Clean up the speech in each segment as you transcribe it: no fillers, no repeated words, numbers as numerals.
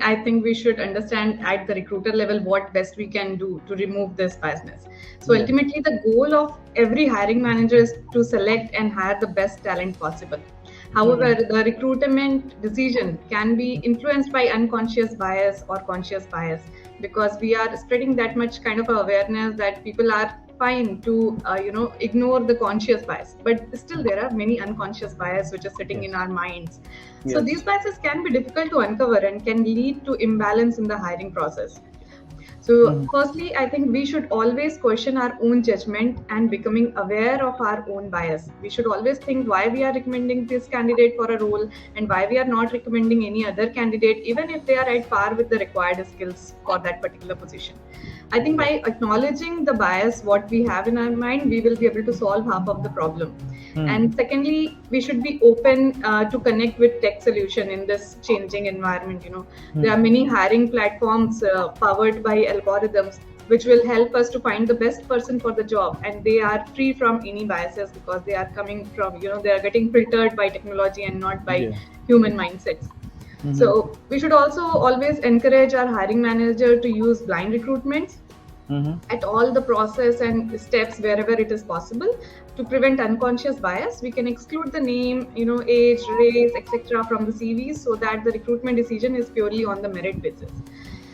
I think we should understand at the recruiter level what best we can do to remove this biasness. So ultimately, the goal of every hiring manager is to select and hire the best talent possible. However, the recruitment decision can be influenced by unconscious bias or conscious bias, because we are spreading that much kind of awareness that people are fine to ignore the conscious bias, but still there are many unconscious bias which are sitting in our minds. So these biases can be difficult to uncover and can lead to imbalance in the hiring process. So firstly, I think we should always question our own judgment and becoming aware of our own bias. We should always think why we are recommending this candidate for a role and why we are not recommending any other candidate, even if they are at par with the required skills for that particular position. I think by acknowledging the bias, what we have in our mind, we will be able to solve half of the problem. And secondly, we should be open to connect with tech solution in this changing environment. There are many hiring platforms powered by algorithms which will help us to find the best person for the job, and they are free from any biases because they are coming from, they are getting filtered by technology and not by human mindsets. So we should also always encourage our hiring manager to use blind recruitments at all the process and steps wherever it is possible. To prevent unconscious bias, we can exclude the name, age, race, etc. from the CVs, so that the recruitment decision is purely on the merit basis.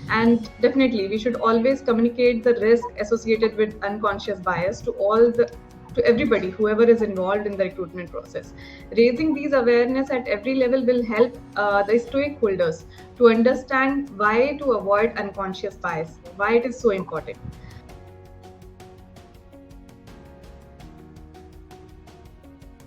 And definitely, we should always communicate the risk associated with unconscious bias to everybody, whoever is involved in the recruitment process. Raising these awareness at every level will help the stakeholders to understand why to avoid unconscious bias, why it is so important.